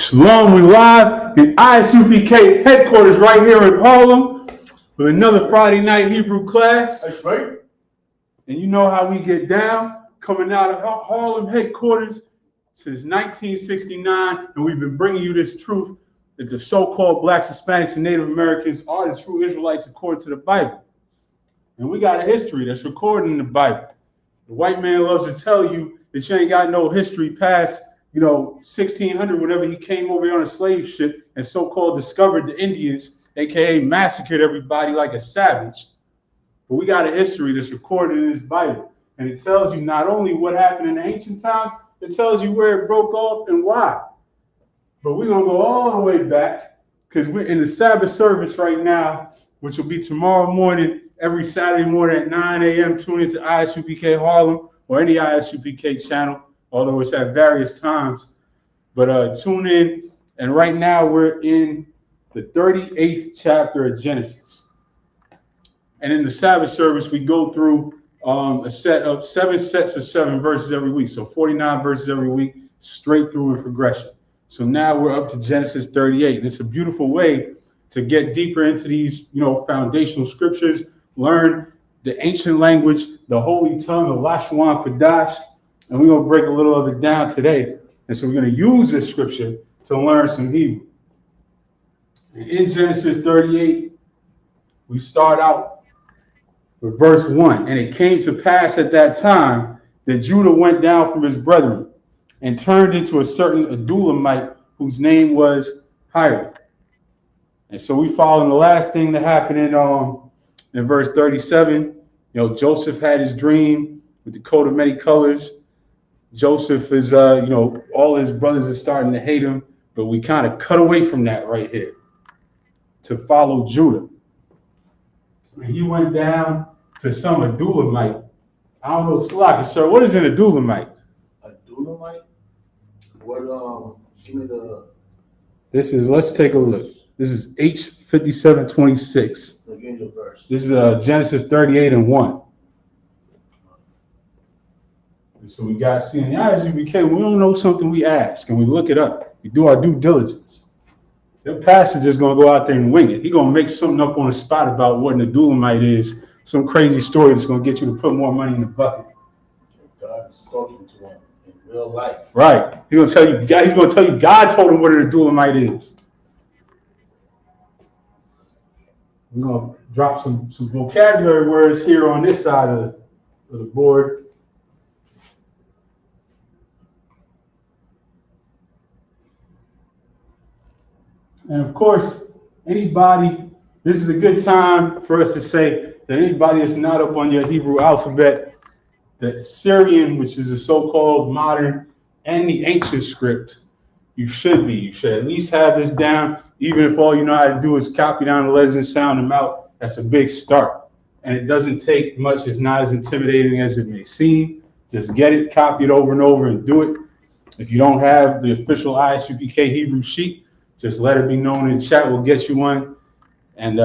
Shalom, we live in Isupk headquarters right here in Harlem with another Friday night Hebrew class. That's right. And you know how we get down, coming out of Harlem headquarters since 1969, and we've been bringing you this truth that the so-called Blacks, Hispanics, and Native Americans are the true Israelites according to the Bible. And we got a history that's recorded in the Bible. The white man loves to tell you that you ain't got no history past 1600, whenever he came over here on a slave ship and so-called discovered the Indians, aka massacred everybody like a savage. But we got a history that's recorded in this Bible, and it tells you not only what happened in the ancient times, it tells you where it broke off and why. But we're gonna go all the way back because we're in the Sabbath service right now, which will be tomorrow morning, every Saturday morning at 9 a.m. Tune into Isupk Harlem or any Isupk channel, although it's at various times. But tune in, and right now we're in the 38th chapter of Genesis. And in the Sabbath service, we go through a set of 7 sets of 7 verses every week. So 49 verses every week, straight through in progression. So now we're up to Genesis 38. And it's a beautiful way to get deeper into these, foundational scriptures, learn the ancient language, the holy tongue of Lashawan Qadash. And we're going to break a little of it down today. And so we're going to use this scripture to learn some Hebrew. And in Genesis 38, we start out with verse 1. And it came to pass at that time that Judah went down from his brethren and turned into a certain Adulamite whose name was Hiram. And so we follow the last thing that happened in verse 37. Joseph had his dream with the coat of many colors. Joseph is, all his brothers are starting to hate him, but we kind of cut away from that right here to follow Judah. And he went down to some Adulamite. I don't know, Slaka, sir, what is an Adulamite? Adulamite? What, give me the... Let's take a look. This is H5726. Again, your verse. This is Genesis 38 and 1. So we got seeing the eyes we don't know something, we ask and we look it up. We do our due diligence. The pastor just gonna go out there and wing it. He gonna make something up on the spot about what an Adulamite is, some crazy story that's gonna get you to put more money in the bucket. God is talking to him in real life. Right. He's gonna tell you God told him what an Adulamite is. We're gonna drop some vocabulary words here on this side of the board. And of course, this is a good time for us to say that anybody that's not up on your Hebrew alphabet, the Syrian, which is the so-called modern, and the ancient script, you should at least have this down, even if all you know how to do is copy down the letters and sound them out. That's a big start. And it doesn't take much. It's not as intimidating as it may seem. Just get it, copy it over and over and do it. If you don't have the official Isupk Hebrew sheet, just let it be known in the chat. We'll get you one. And,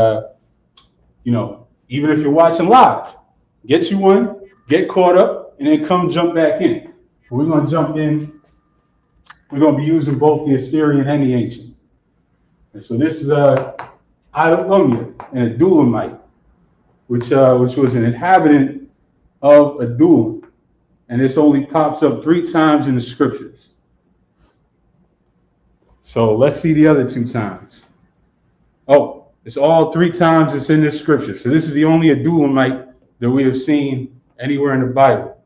even if you're watching live, get you one, get caught up, and then come jump back in. We're going to jump in. We're going to be using both the Assyrian and the ancient. And so this is Adullamia, an Adulamite, which was an inhabitant of Adullam. And this only pops up 3 times in the scriptures. So let's see the other 2 times. Oh, it's all 3 times it's in this scripture. So this is the only Adulamite that we have seen anywhere in the Bible.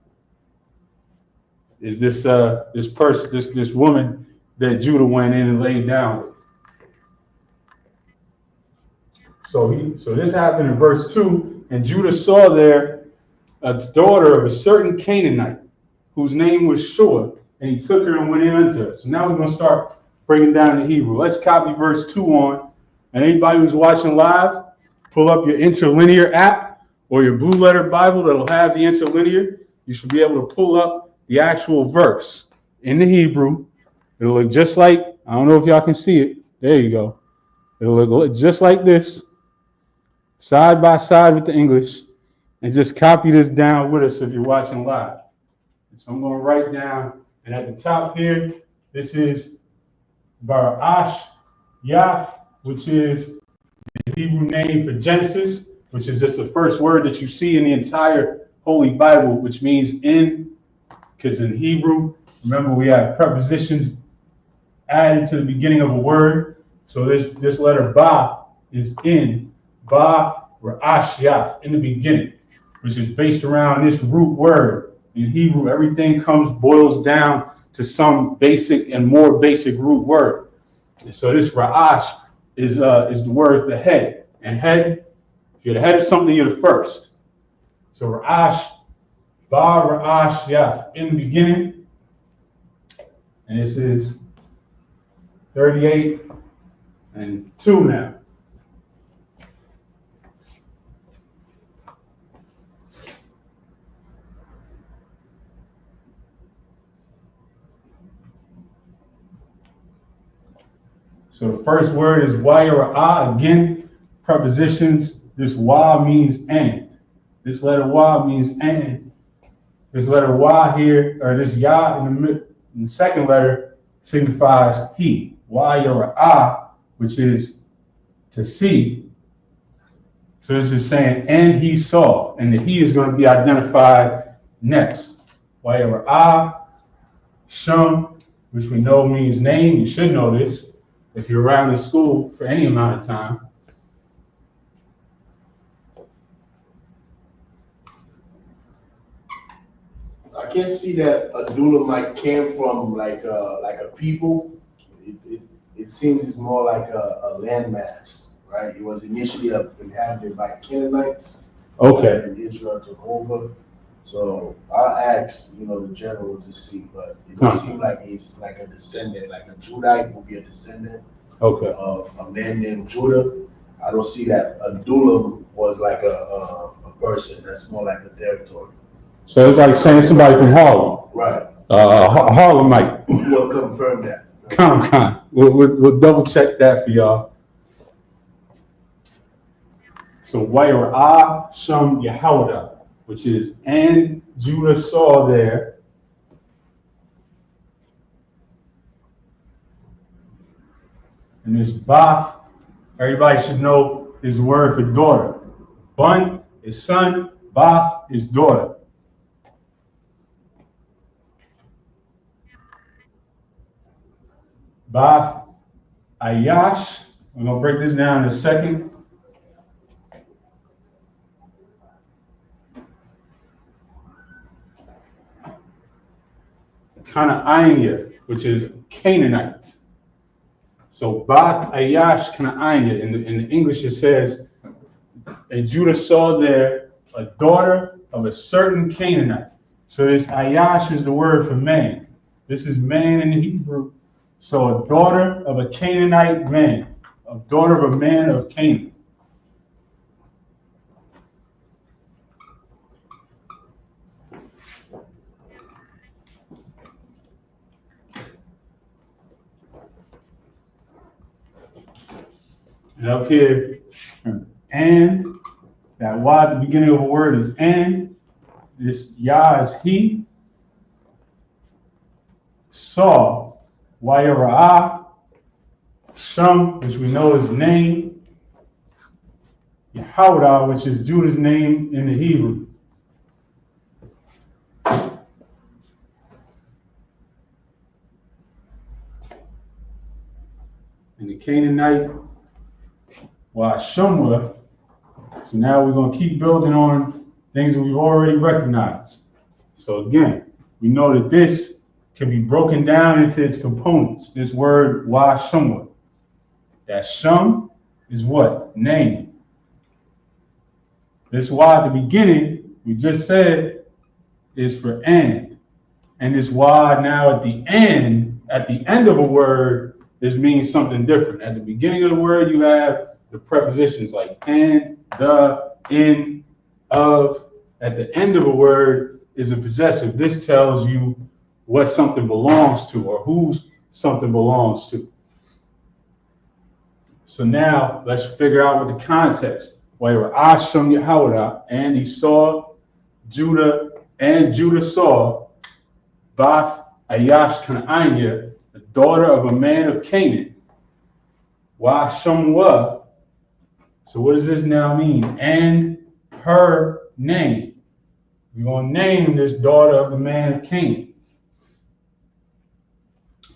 Is this this woman that Judah went in and laid down with. So this happened in verse 2, and Judah saw there a daughter of a certain Canaanite whose name was Shua, and he took her and went in unto her. So now we're going to start breaking down the Hebrew. Let's copy verse 2 on. And anybody who's watching live, pull up your interlinear app or your blue letter Bible that'll have the interlinear. You should be able to pull up the actual verse in the Hebrew. It'll look just like, I don't know if y'all can see it. There you go. It'll look just like this, side by side with the English. And just copy this down with us if you're watching live. So I'm going to write down, and at the top here, this is Barash Yaf, which is the Hebrew name for Genesis, which is just the first word that you see in the entire Holy Bible, which means in, because in Hebrew, remember we have prepositions added to the beginning of a word. So this letter Ba is in, Ba Ra'ash Yaf, in the beginning, which is based around this root word. In Hebrew, everything boils down to some basic and more basic root word. And so this Ra'ash is the word for the head. And head, if you're the head of something, you're the first. So Ra'ash, Ba Ra'ash Yaf, in the beginning. And this is 38 and 2 now. So the first word is Wa'yara'ah. Again, prepositions. This Wa means and. This letter Wa means and. This letter Wa here, or this Ya in the second letter, signifies he. Wa'yara'ah, which is to see. So this is saying, and he saw. And the he is going to be identified next. Wa'yara'ah, Shum, which we know means name. You should know this if you're around in school for any amount of time. I can see that Adulamite came from like a people. It seems it's more like a landmass, right? It was initially inhabited by Canaanites. Okay. And Israel took over. So I'll ask, the general to see, but it does seem like he's like a descendant, like a Judite will be a descendant of a man named Judah. I don't see that Adullam was like a person. That's more like a territory. So it's like saying somebody from Harlem. Right. Harlemite. We'll confirm that. Con. We'll double check that for y'all. So Wa'yara'ah Shum Yehodah, which is and Judah saw there. And this Bath, everybody should know, is the word for daughter. Bun is son, Bath is daughter. Bath Ayash, we're going to break this down in a second. Canaaniah, which is Canaanite. So Bath Ayash Canaaniah, in the English it says, and Judah saw there a daughter of a certain Canaanite. So this Ayash is the word for man. This is man in the Hebrew. So a daughter of a Canaanite man, a daughter of a man of Canaan. And up here, and that Y at the beginning of a word is and. This Yah is he. Saw, Wa'yara'ah, Shum, which we know is name. Yehodah, which is Judah's name in the Hebrew. And the Canaanite, Wa'ashumwa. So now we're going to keep building on things that we've already recognized. So again, we know that this can be broken down into its components. This word Wa'ashumwa. That Shum is what? Name. This Y at the beginning, we just said, is for and. And this Y now at the end of a word, this means something different. At the beginning of the word, you have the prepositions like and, the, in, of. At the end of a word is a possessive. This tells you what something belongs to or whose something belongs to. So now let's figure out what the context. Wa'yara'ah Shum Yehodah, and he saw Judah, and Judah saw Bath Ayash Canaaniah, the daughter of a man of Canaan. Lashawan. So what does this now mean? And her name. We're going to name this daughter of the man of Canaan,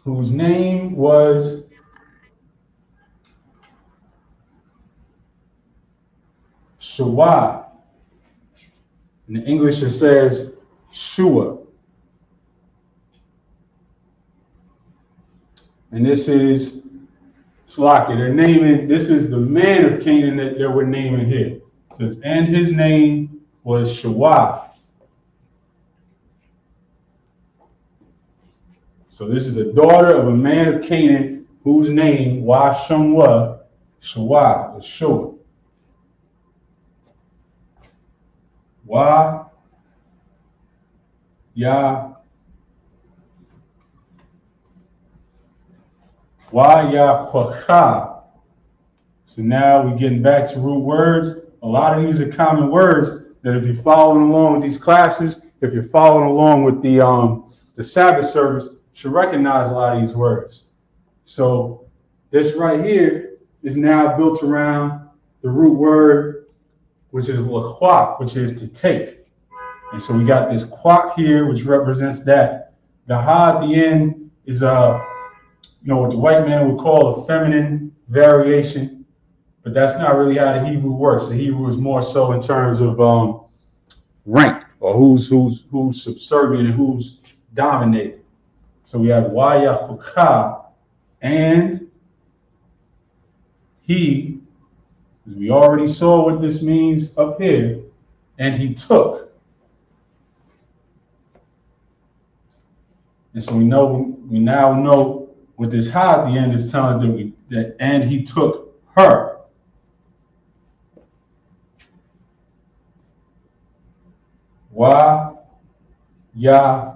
whose name was Shua. In the English, it says Shua. And this is Slaki. They're naming, this is the man of Canaan that we're naming here. It says, and his name was Shua. So this is the daughter of a man of Canaan whose name was Shua, is Shua. Wa ya Kwacha. So now we're getting back to root words. A lot of these are common words that if you're following along with these classes, if you're following along with the Sabbath service, you should recognize a lot of these words. So this right here is now built around the root word, which is l'chwak, which is to take. And so we got this kwak here, which represents that. The ha at the end is what the white man would call a feminine variation, but that's not really how the Hebrew works. The Hebrew is more so in terms of rank, or who's subservient and who's dominated. So we have Wayahuka, and he, as we already saw what this means up here, and he took. And so we now know what this ha at the end is telling us that and he took her. Wa ya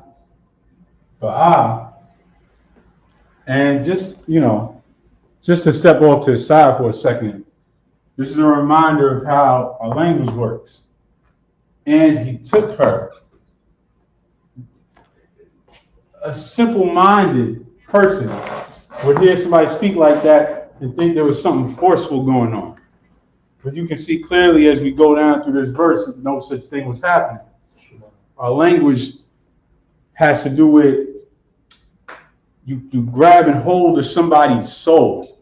ba'a. And just to step off to the side for a second, this is a reminder of how our language works. And he took her. A simple-minded person would hear somebody speak like that and think there was something forceful going on. But you can see clearly as we go down through this verse that no such thing was happening. Our language has to do with you grab and hold of somebody's soul.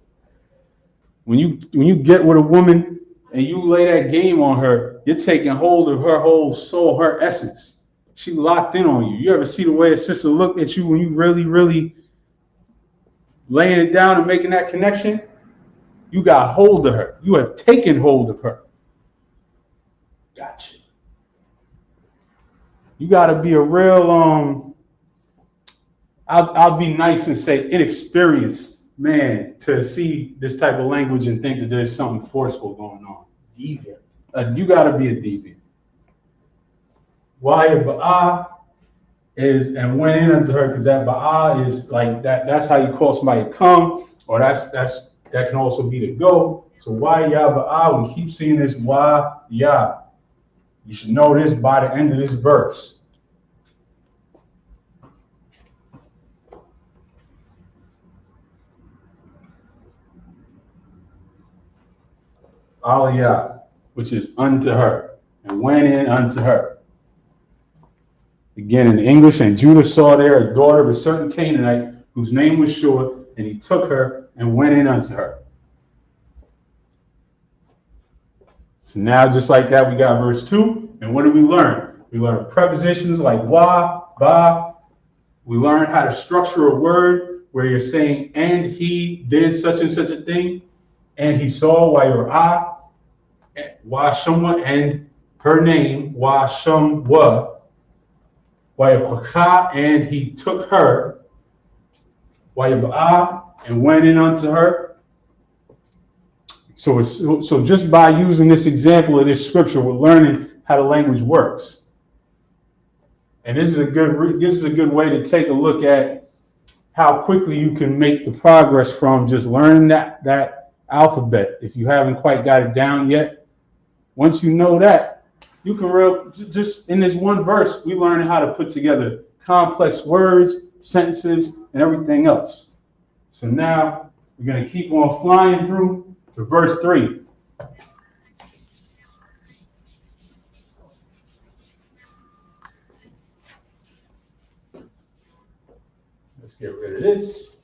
When you get with a woman and you lay that game on her, you're taking hold of her whole soul, her essence. She locked in on you. You ever see the way a sister look at you when you really, really laying it down and making that connection? You got hold of her. You have taken hold of her. Gotcha. You got to be a real, I'll be nice and say inexperienced man to see this type of language and think that there's something forceful going on. Deviant. You got to be a deviant. Why ba'a is and went in unto her, because that ba'a is like that. That's how you call somebody to come, or that can also be to go. So why ya ba'a? We keep seeing this why ya. You should know this by the end of this verse. Aliyah, which is unto her, and went in unto her. Again, in English, and Judah saw there a daughter of a certain Canaanite whose name was Shua, and he took her and went in unto her. So now, just like that, we got verse 2. And what did we learn? We learned prepositions like wa, ba. We learned how to structure a word where you're saying, and he did such and such a thing, and he saw wa shumwa, and her name, wa shumwa. And he took her, and went in unto her. So just by using this example of this scripture, we're learning how the language works. And this is a good way to take a look at how quickly you can make the progress from just learning that alphabet. If you haven't quite got it down yet, once you know that, you can just in this one verse, we learn how to put together complex words, sentences, and everything else. So now we're going to keep on flying through to verse 3. Let's get rid of this.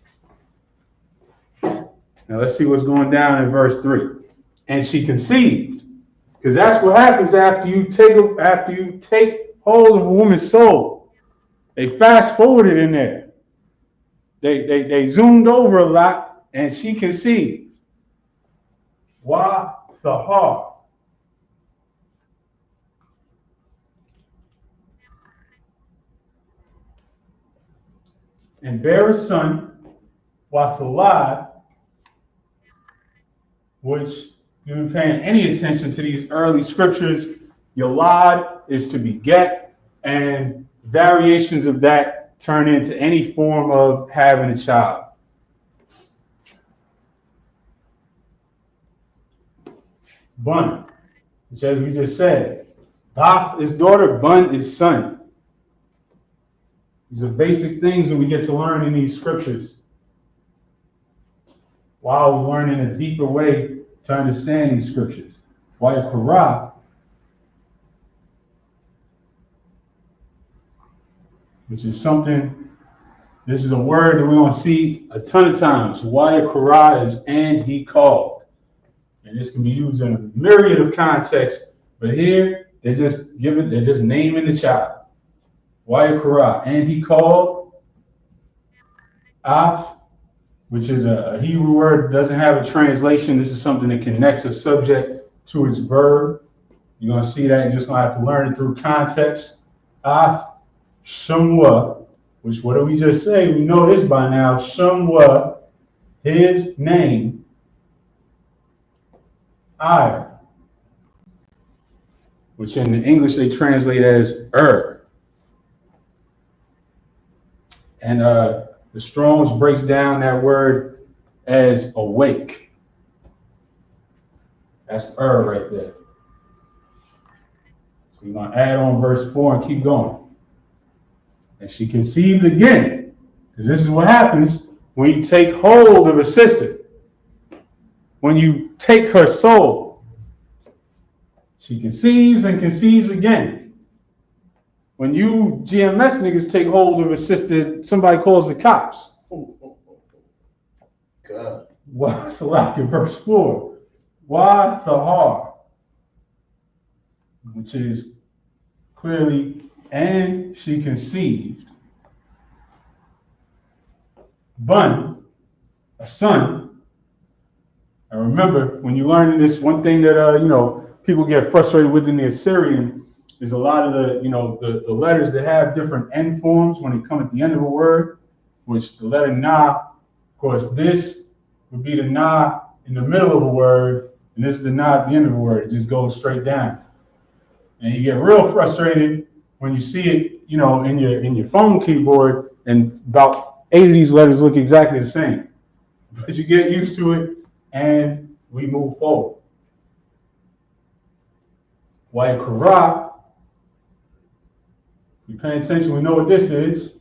Now let's see what's going down in verse 3. And she conceived, because that's what happens after you take hold of a woman's soul. They fast forwarded in there. They zoomed over a lot, and she conceived. Why the heart? And bare a son, Wathalad, which you've been paying any attention to these early scriptures, Yalad is to beget, and variations of that turn into any form of having a child. Bun, which as we just said, Baf is daughter, Bun is son. These are basic things that we get to learn in these scriptures, while we're learning a deeper way to understand these scriptures. While Korah, which is something, this is a word that we're going to see a ton of times. Why Korah is and he called. And this can be used in a myriad of contexts, but here they're just naming the child. Why Korah? And he called Af, which is a Hebrew word, doesn't have a translation. This is something that connects a subject to its verb. You're going to see that. You're just going to have to learn it through context. Af, Shumwa, which what did we just say? We know this by now. Shumwa, his name, I, which in the English they translate as And the Strong's breaks down that word as awake. That's right there. So we're going to add on verse 4 and keep going. And she conceived again, because this is what happens when you take hold of a sister. When you take her soul, she conceives and conceives again. When you GMS niggas take hold of a sister, somebody calls the cops. God. Why, Salaki, verse 4. Why the heart? Which is clearly, and she conceived. Bun, a son. And remember, when you learn this, one thing that people get frustrated with in the Assyrian is a lot of the letters that have different end forms when they come at the end of a word, which the letter na, of course, this would be the na in the middle of a word, and this is the na at the end of a word. It just goes straight down. And you get real frustrated when you see it, in your phone keyboard, and about 8 of these letters look exactly the same. But you get used to it, and we move forward. While Korah, you pay attention, we know what this is.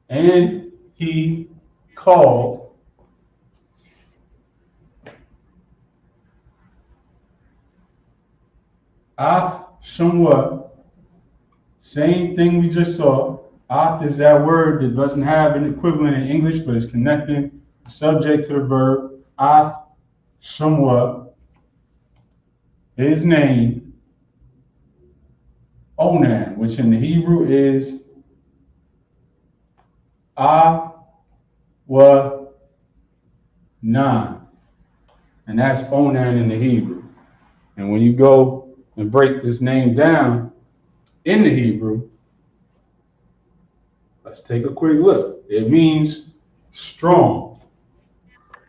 And he called Af Shumwa, same thing we just saw. Af is that word that doesn't have an equivalent in English, but is connecting the subject to the verb. Af Shumwa, his name, Onan, which in the Hebrew is Awanan. And that's Onan in the Hebrew. And when you go and break this name down in the Hebrew, let's take a quick look. It means strong.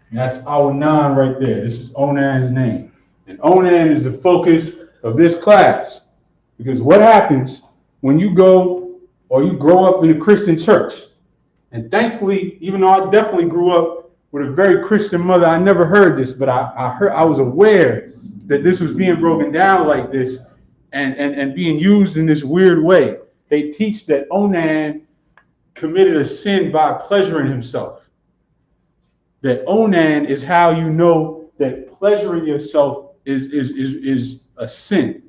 And that's Awanan right there. This is Onan's name. And Onan is the focus of this class. Because what happens when you go or you grow up in a Christian church, and thankfully, even though I definitely grew up with a very Christian mother, I never heard this, but I was aware that this was being broken down like this and being used in this weird way. They teach that Onan committed a sin by pleasuring himself. that Onan is how you know that pleasuring yourself is a sin,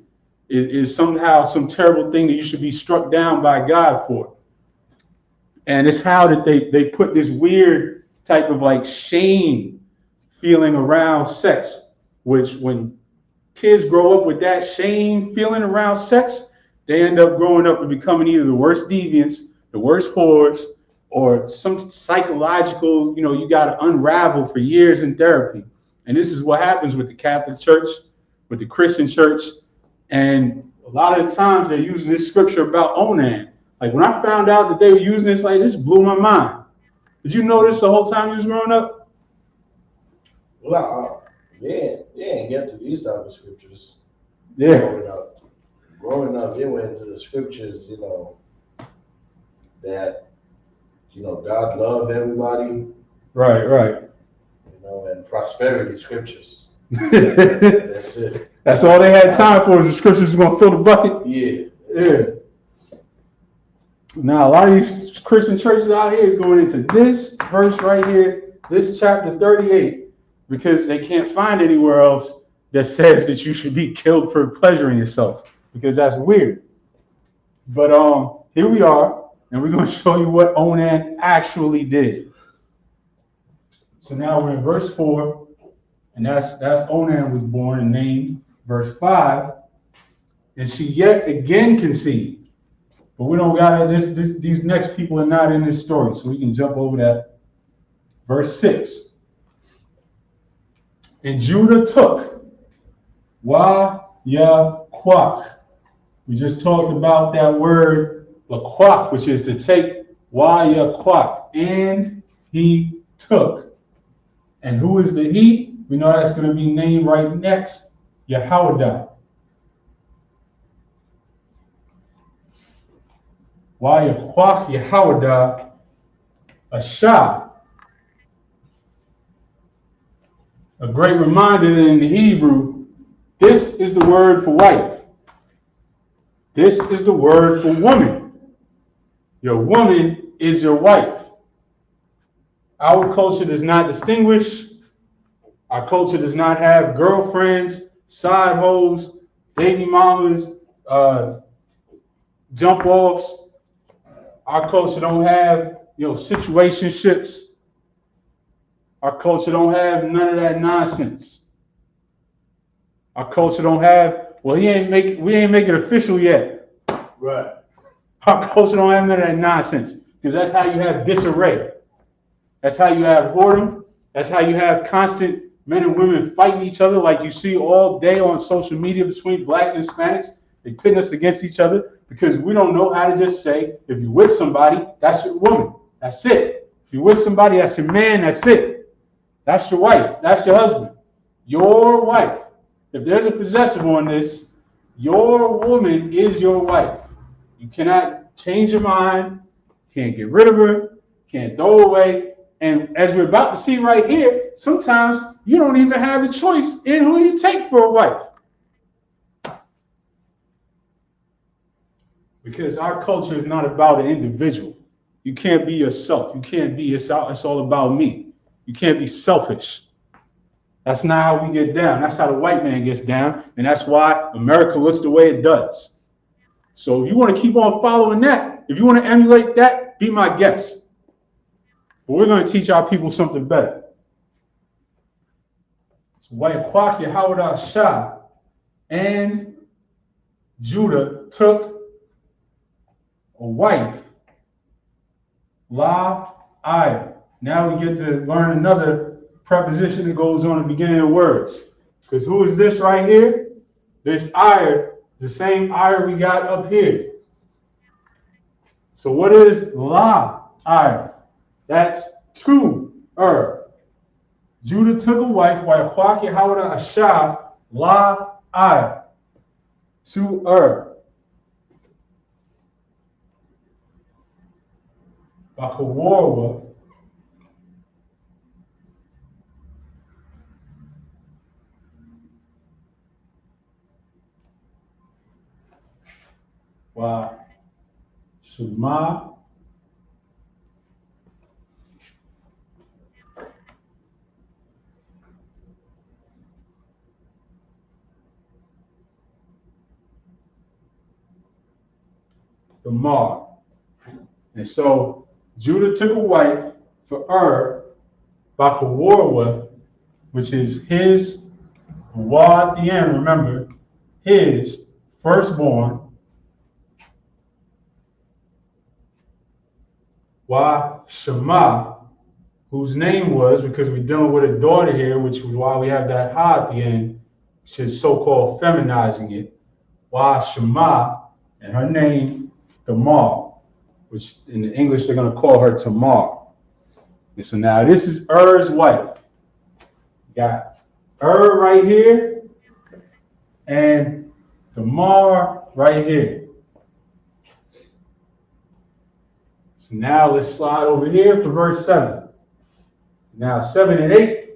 is somehow some terrible thing that you should be struck down by God for. And it's how that they put this weird type of like shame feeling around sex, which when kids grow up with that shame feeling around sex, they end up growing up and becoming either the worst deviants, the worst whores, or some psychological, you got to unravel for years in therapy. And this is what happens with the Catholic Church, with the Christian Church. And a lot of the times they're using this scripture about Onan. Like when I found out that they were using this, like this blew my mind. Did you know this the whole time you was growing up? Well, yeah, ain't get to these type of scriptures. Yeah. Growing up, they went to the scriptures, that, God loved everybody. Right. And prosperity scriptures. That's it. That's all they had time for, is the scriptures going to fill the bucket. Yeah. Now, a lot of these Christian churches out here is going into this verse right here, this chapter 38, because they can't find anywhere else that says that you should be killed for pleasuring yourself, because that's weird. But here we are, and we're going to show you what Onan actually did. So now we're in verse 4, and that's Onan was born and named. Verse 5, and she yet again conceived. But we don't got it. These next people are not in this story, so we can jump over that. Verse 6. And Judah took Yaquak. We just talked about that word Laquak, which is to take Yaquak. And he took. And who is the he? We know that's going to be named right next. Yehoiada. Yaquak Yehoiada Asha. A great reminder that in the Hebrew, this is the word for wife. This is the word for woman. Your woman is your wife. Our culture does not distinguish. Our culture does not have girlfriends, side hoes, baby mamas, jump offs. Our culture don't have, situationships. Our culture don't have none of that nonsense. Our culture don't have, we ain't make it official yet. Right. Our culture don't have none of that nonsense, because that's how you have disarray. That's how you have whoredom. That's how you have constant men and women fighting each other, like you see all day on social media between blacks and Hispanics. They pitting us against each other because we don't know how to just say, if you're with somebody, that's your woman. That's it. If you're with somebody, that's your man. That's it. That's your wife. That's your husband. Your wife. If there's a possessive on this, your woman is your wife. You cannot change your mind. Can't get rid of her. Can't throw her away. And as we're about to see right here, sometimes you don't even have a choice in who you take for a wife. Because our culture is not about an individual. You can't be yourself. You can't be, it's all about me. You can't be selfish. That's not how we get down. That's how the white man gets down. And that's why America looks the way it does. So if you want to keep on following that, if you want to emulate that, be my guest. But we're going to teach our people something better. So Yaquak Yehoiada Asha, and Judah took a wife, La-aya. Now we get to learn another preposition that goes on at the beginning of words. Because who is this right here? This ire, the same ire we got up here. So what is La-aya? That's to her. Judah took a wife, Yaquak Yehoiada Asha, La-aya, to her. Bakawarwa, wa Shema Tamar. And so Judah took a wife for Bakawarwa, which is his, at the end, remember, his firstborn, Shema, whose name was, because we're dealing with a daughter here, which is why we have that ha at the end, which is so-called feminizing it, Shema, and her name, Tamar, which in the English they're going to call her Tamar. And so now this is wife. Got right here and Tamar right here. So now let's slide over here for verse 7. Now 7 and 8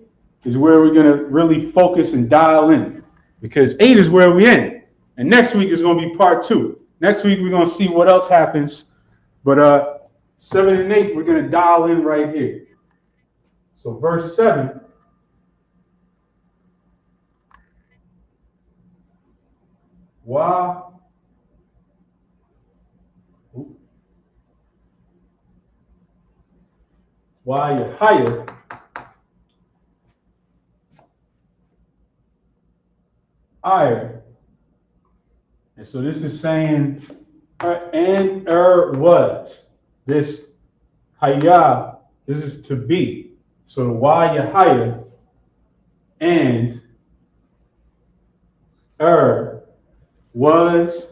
is where we're going to really focus and dial in, because 8 is where we end. And next week is going to be part 2. Next week we're going to see what else happens. But 7 and 8 we're going to dial in right here. So verse 7. Yahaya ire. And so this is saying, and was. This Hayah, this is to be. So the Yahaya and was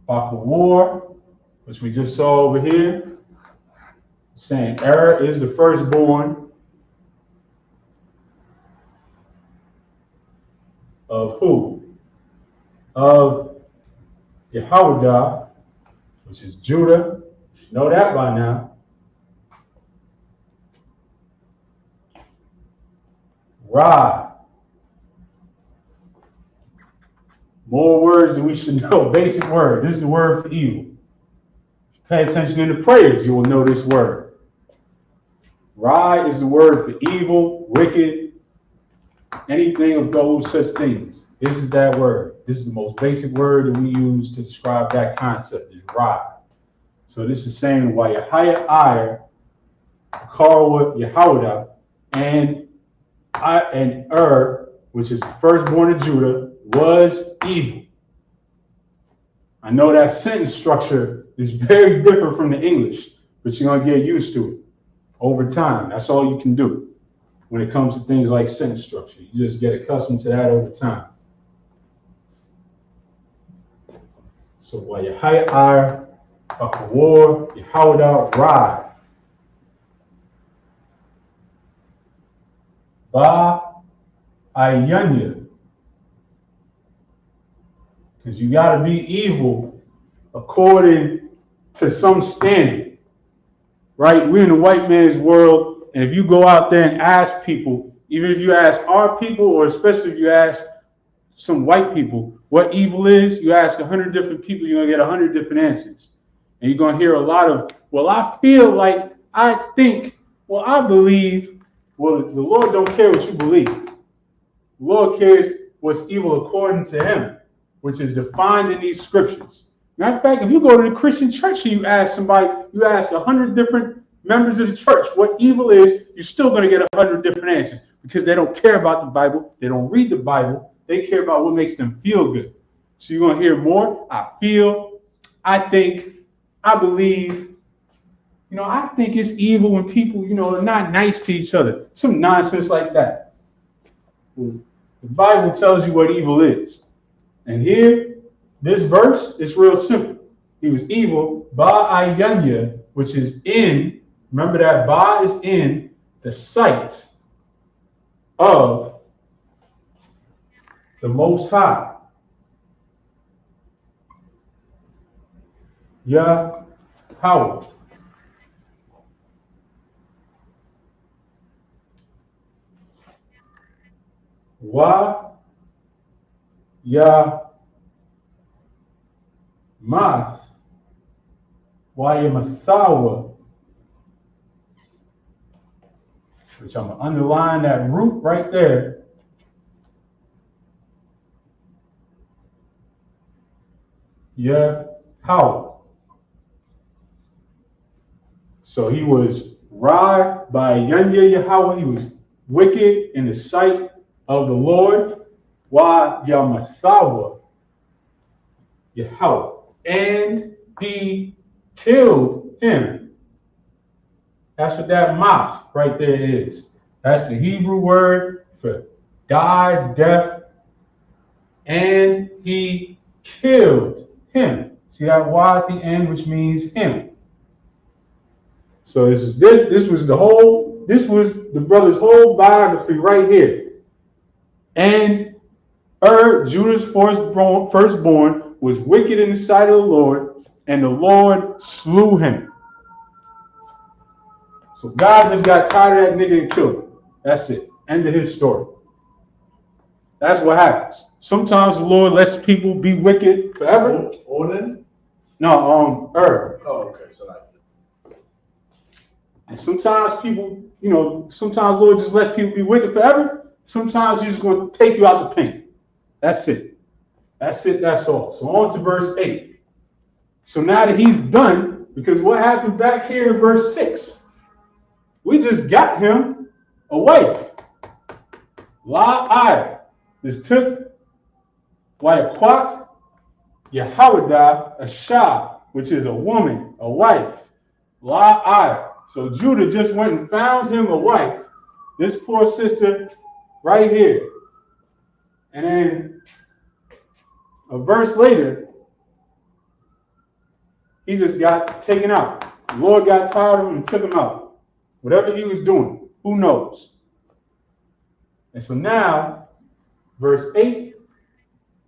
Bakawar, which we just saw over here, saying is the firstborn of who? Of Yehoiada, which is Judah. You know that by now. Ra. More words than we should know. Basic word. This is the word for evil. Pay attention in the prayers, you will know this word. Ra is the word for evil, wicked, anything of those such things. This is that word. This is the most basic word that we use to describe that concept, is Ra. So this is saying why Yahaya ire, Karwa Yehoiada, and which is the firstborn of Judah, was evil. I know that sentence structure is very different from the English, but you're going to get used to it over time. That's all you can do when it comes to things like sentence structure. You just get accustomed to that over time. So while Yahaya ire, Bakawar, Yehoiada, Ra. Ba Ayanya. Because you got to be evil according to some standard, right? We're in the white man's world, and if you go out there and ask people, even if you ask our people, or especially if you ask some white people what evil is, you ask 100 different people, you're going to get 100 different answers. And you're going to hear a lot of, well, I feel like, I think, well, I believe. Well, the Lord don't care what you believe. The Lord cares what's evil according to him, which is defined in these scriptures. Matter of fact, if you go to the Christian church and you ask 100 different members of the church what evil is, you're still going to get 100 different answers, because they don't care about the Bible. They don't read the Bible. They care about what makes them feel good. So you're going to hear more. I feel, I think, I believe. I think it's evil when people, are not nice to each other. Some nonsense like that. The Bible tells you what evil is. And here, this verse is real simple. He was evil, Ba'ayanya, which is in, remember that Ba is in the sight of the Most High. Yahweh. Yamathawa, which I'm going to underline that root right there, Yahweh. So he was wrought by Yanya Yahweh. He was wicked in the sight of the Lord. Why Yamathawa Yahweh. And he killed him. That's what that mas right there is. That's the Hebrew word for die, death. And he killed him. See that Y at the end, which means him. So this was the brother's whole biography right here. And Judah's firstborn, was wicked in the sight of the Lord, and the Lord slew him. So God just got tired of that nigga and killed him. That's it. End of his story. That's what happens. Sometimes the Lord lets people be wicked forever. Onan? No, Oh, okay. So like. And sometimes people, sometimes the Lord just lets people be wicked forever. Sometimes He's just going to take you out the pain. That's it. That's it. That's all. So on to verse 8. So now that he's done, because what happened back here in verse 6? We just got him a wife. La'ai. This took Waikwak Yehowadah a Shah, which is a woman, a wife. La'ai. So Judah just went and found him a wife. This poor sister right here. And then a verse later, he just got taken out. The Lord got tired of him and took him out. Whatever he was doing, who knows? And so now, verse 8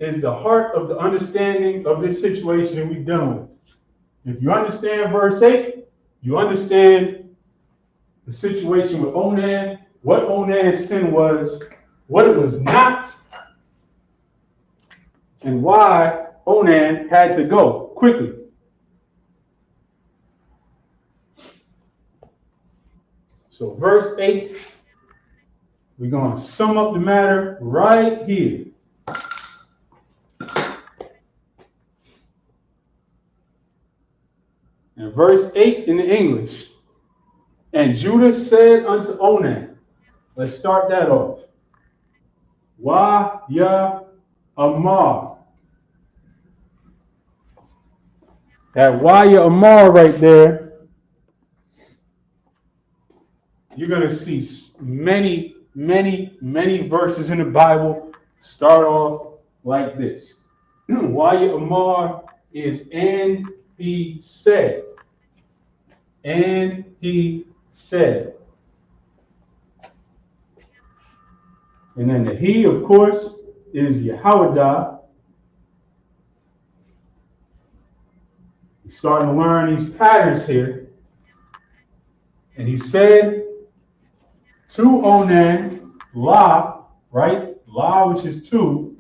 is the heart of the understanding of this situation that we're dealing with. If you understand verse 8, you understand the situation with Onan, what Onan's sin was, what it was not, and why Onan had to go quickly. So verse 8, we're going to sum up the matter right here. And verse 8 in the English. And Judah said unto Onan, let's start that off. Wa ya Amar. That Wa ya Amar right there, you're going to see many, many, many verses in the Bible start off like this. Wa ya Amar is and he said. And he said. And then the he, of course, is Yehowadah. He's starting to learn these patterns here. And he said to Onan, La, right? La, which is two,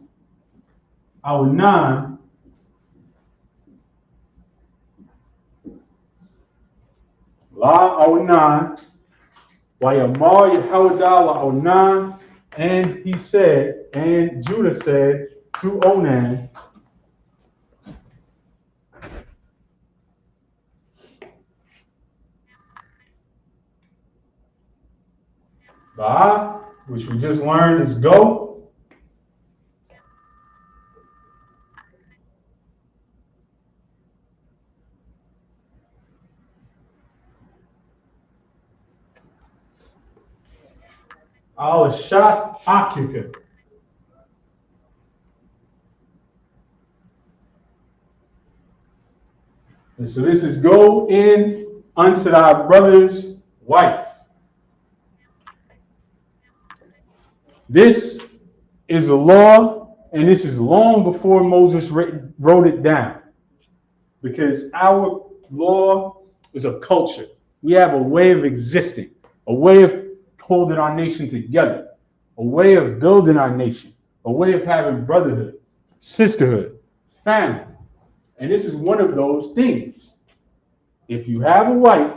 Onan. La, Onan. Wayamar Yehowadah la Onan. And he said, and Judah said to Onan, Ba, which we just learned is go. Al-Shaf Akika. And so this is go in unto thy brother's wife. This is a law, and this is long before Moses wrote it down. Because our law is a culture. We have a way of existing, a way of holding our nation together, a way of building our nation, a way of having brotherhood, sisterhood, family. And this is one of those things. If you have a wife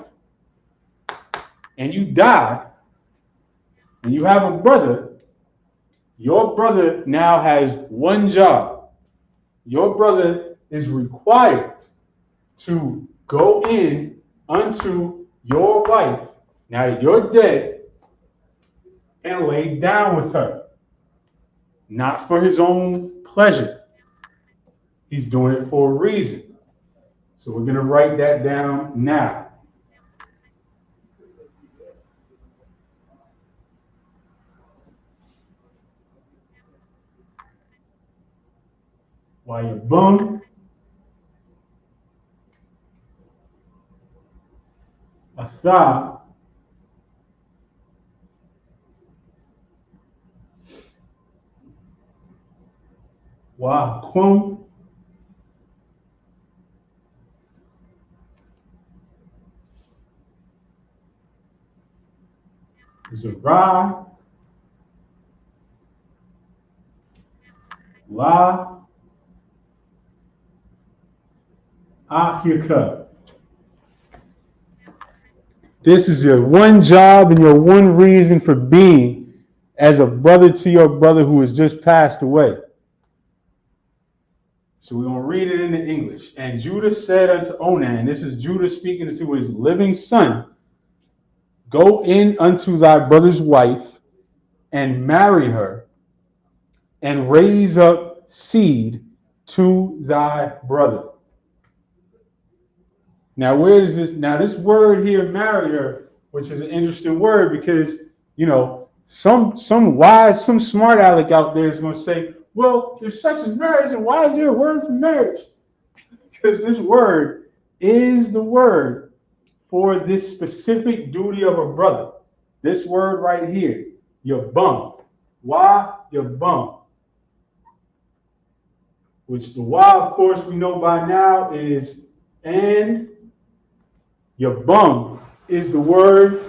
and you die and you have a brother, your brother now has one job. Your brother is required to go in unto your wife, now that you're dead, and lay down with her. Not for his own pleasure. He's doing it for a reason. So we're going to write that down now. While you're bum, Atha, wa kum, Zara, la, ahika. This is your one job and your one reason for being as a brother to your brother who has just passed away. So we're going to read it into English. And Judah said unto Onan, this is Judah speaking to his living son, go in unto thy brother's wife and marry her and raise up seed to thy brother. Now, where is this? Now, this word here, marry her, which is an interesting word because, you know, some smart aleck out there is going to say, well, if sex is marriage, then why is there a word for marriage? Because this word is the word for this specific duty of a brother. This word right here, your bum. Why? Your bum. Which the why, of course, we know by now is and. Your bum is the word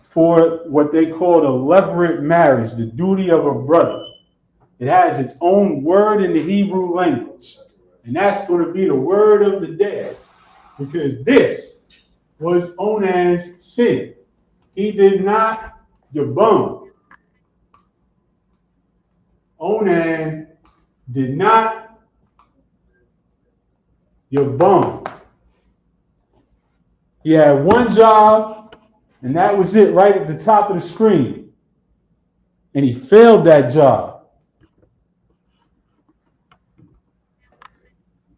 for what they call the levirate marriage, the duty of a brother. It has its own word in the Hebrew language. And that's going to be the word of the day. Because this was Onan's sin. He did not, your bum. Onan did not, your bum. He had one job, and that was it right at the top of the screen. And he failed that job.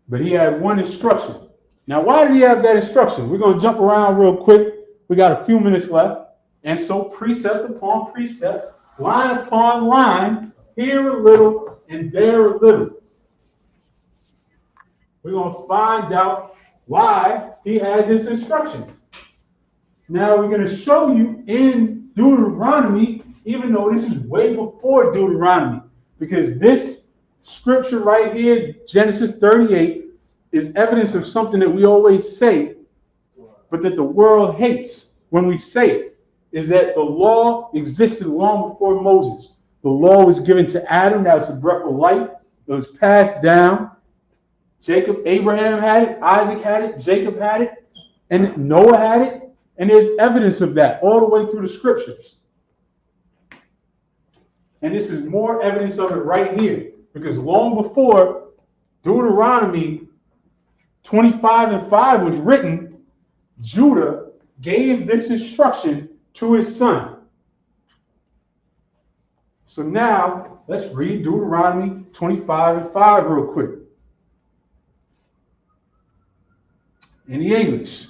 But he had one instruction. Now, why did he have that instruction? We're going to jump around real quick. We got a few minutes left. And so precept upon precept, line upon line, here a little and there a little. We're going to find out why he had this instruction. Now we're going to show you in Deuteronomy, even though this is way before Deuteronomy, because this scripture right here, Genesis 38, is evidence of something that we always say, but that the world hates when we say it, is that the law existed long before Moses. The law was given to Adam, that was the breath of life. It was passed down. Abraham had it, Isaac had it, Jacob had it, and Noah had it. And there's evidence of that all the way through the scriptures. And this is more evidence of it right here. Because long before Deuteronomy 25:5 was written, Judah gave this instruction to his son. So now, let's read Deuteronomy 25:5 real quick. In the English.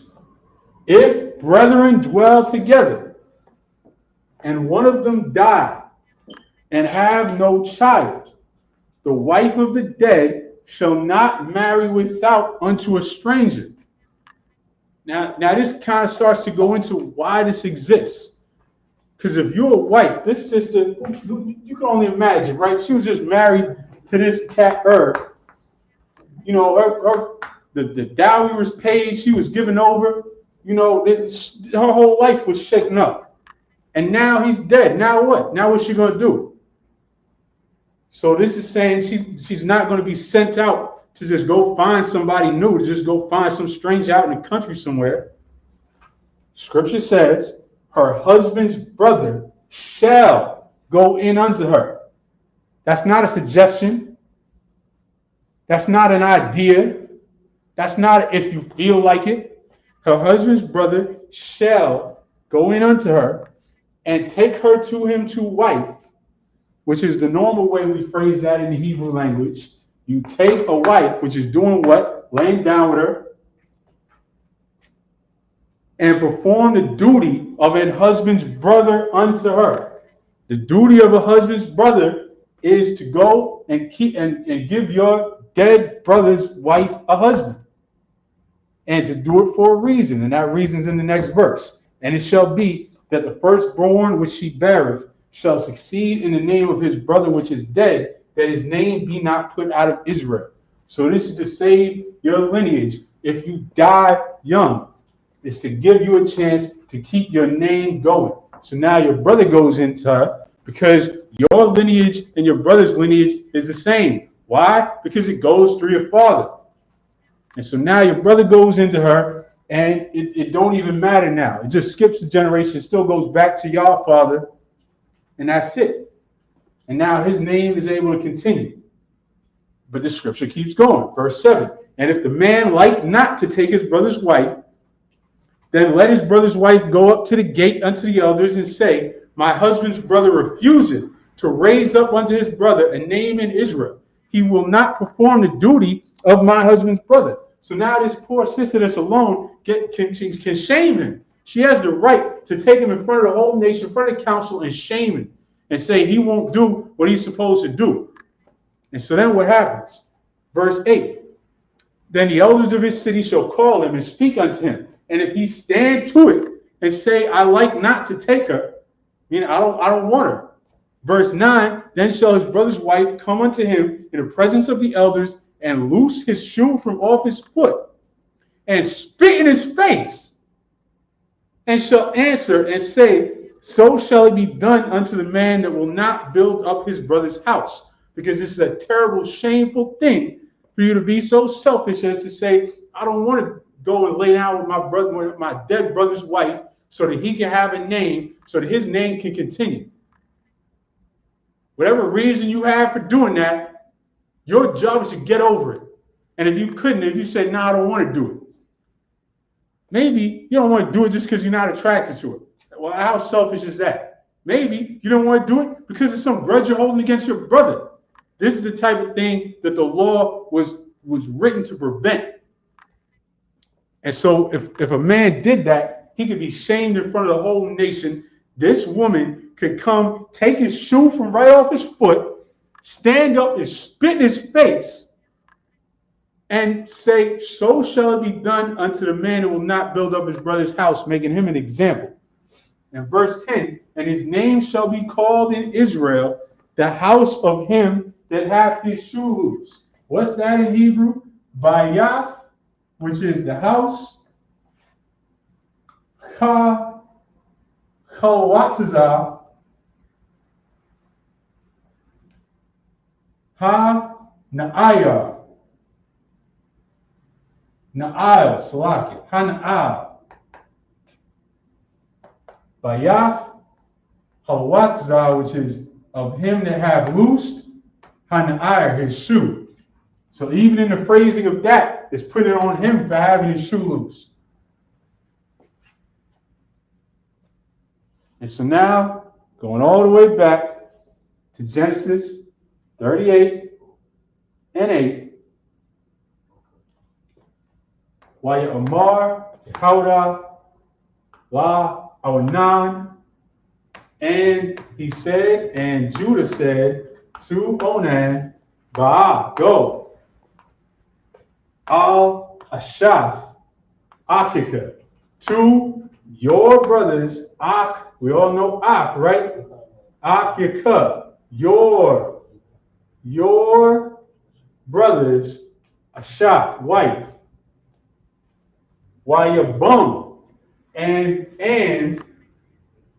If brethren dwell together, and one of them die, and have no child, the wife of the dead shall not marry without unto a stranger. Now this kind of starts to go into why this exists. Because if you're a wife, this sister, you can only imagine, right? She was just married to this cat, you know, the dowry was paid, she was given over. You know, her whole life was shaken up. And now he's dead. Now what? Now what's she going to do? So this is saying she's not going to be sent out to just go find somebody new, to just go find some stranger out in the country somewhere. Scripture says her husband's brother shall go in unto her. That's not a suggestion. That's not an idea. That's not if you feel like it. Her husband's brother shall go in unto her and take her to him to wife, which is the normal way we phrase that in the Hebrew language. You take a wife, which is doing what? Laying down with her, and perform the duty of a husband's brother unto her. The duty of a husband's brother is to go and keep and give your dead brother's wife a husband. And to do it for a reason, and that reason's in the next verse. And it shall be that the firstborn which she beareth shall succeed in the name of his brother which is dead, that his name be not put out of Israel. So this is to save your lineage if you die young. It's to give you a chance to keep your name going. So now your brother goes into her because your lineage and your brother's lineage is the same. Why? Because it goes through your father. And so now your brother goes into her, and it don't even matter now. It just skips a generation, still goes back to your father, and that's it. And now his name is able to continue. But the scripture keeps going. Verse 7. And if the man like not to take his brother's wife, then let his brother's wife go up to the gate unto the elders and say, my husband's brother refuseth to raise up unto his brother a name in Israel. He will not perform the duty of my husband's brother. So now this poor sister that's alone can shame him. She has the right to take him in front of the whole nation, in front of the council, and shame him and say he won't do what he's supposed to do. And so then what happens? Verse 8. Then the elders of his city shall call him and speak unto him. And if he stand to it and say, I like not to take her, meaning I don't want her. Verse 9, then shall his brother's wife come unto him in the presence of the elders and loose his shoe from off his foot and spit in his face, and shall answer and say, so shall it be done unto the man that will not build up his brother's house. Because this is a terrible, shameful thing for you to be so selfish as to say, I don't want to go and lay down with my brother, with my dead brother's wife, so that he can have a name, so that his name can continue. Whatever reason you have for doing that, your job is to get over it. And if you couldn't, if you say, no, I don't want to do it. Maybe you don't want to do it just because you're not attracted to it. Well, how selfish is that? Maybe you don't want to do it because of some grudge you're holding against your brother. This is the type of thing that the law was written to prevent. And so if a man did that, he could be shamed in front of the whole nation. This woman could come, take his shoe from right off his foot, stand up and spit in his face, and say, so shall it be done unto the man who will not build up his brother's house, making him an example. And verse 10, and his name shall be called in Israel, the house of him that hath his shoe loose. What's that in Hebrew? Bayath, which is the house. Chalwatazah. Ha-na'ayah. Na'al, Salaki, Ha-na'al. Bayath, Chalwatazah, which is of him that have loosed, Ha-na'ayah, his shoe. So even in the phrasing of that, it's put it on him for having his shoe loose. And so now, going all the way back to Genesis 38 and 8, Waya Amar, Kauda, La, Onan, and he said, and Judah said to Onan, Ba'a, go. Al Ashath, Achika, to your brothers, Ach, we all know Ach, right? Achika, your brothers, Ashath, wife, while your bum, and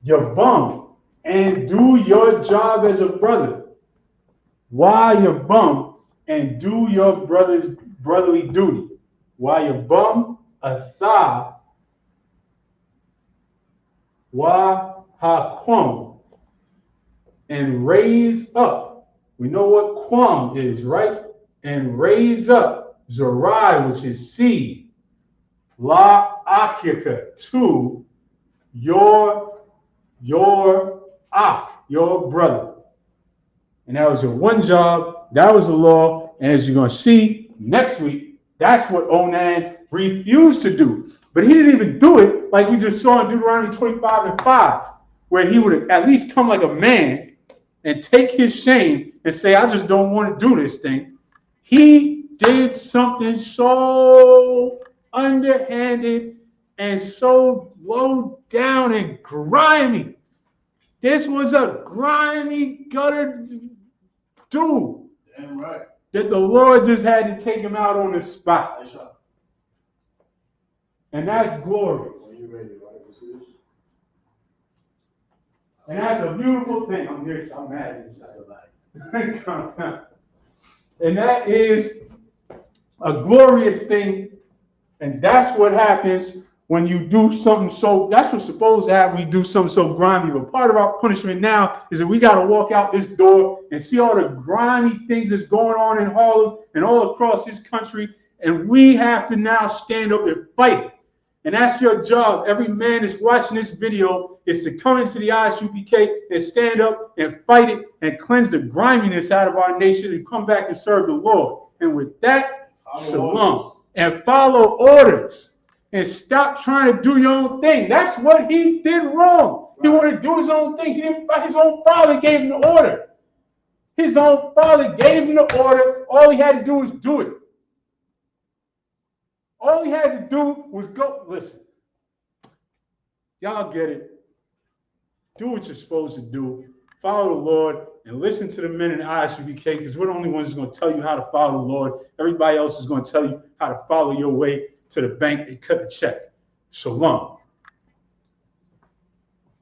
your bum, and do your job as a brother, while your bum, and do your brotherly duty. While your bum, atha, wa ha-kwam, and raise up. We know what kwam is, right? and raise up Zerai, which is seed, La Achika, to your brother. And that was your one job. That was the law. And as you're going to see next week, that's what Onan refused to do. But he didn't even do it like we just saw in Deuteronomy 25:5, where he would at least come like a man and take his shame and say, I just don't want to do this thing. He did something so underhanded and so low down and grimy. This was a grimy gutter dude. Damn right. That the Lord just had to take him out on the spot. And that's glorious. Are you ready, right? And that's a beautiful thing. I'm here, so I'm mad inside. And that is a glorious thing. And that's what happens when you do something so, that's what's supposed to happen when you do something so grimy. But part of our punishment now is that we got to walk out this door and see all the grimy things that's going on in Harlem and all across this country. And we have to now stand up and fight it. And that's your job. Every man that's watching this video is to come into the Isupk and stand up and fight it and cleanse the griminess out of our nation and come back and serve the Lord. And with that, shalom. And follow orders. And stop trying to do your own thing. That's what he did wrong. He wanted to do his own thing. He didn't. His own father gave him the order. His own father gave him the order. All he had to do was do it. All he had to do was go. Listen, y'all get it. Do what you're supposed to do. Follow the Lord and listen to the men in the Isupk, because we're the only ones who's going to tell you how to follow the Lord. Everybody else is going to tell you how to follow your way to the bank and cut the check. Shalom.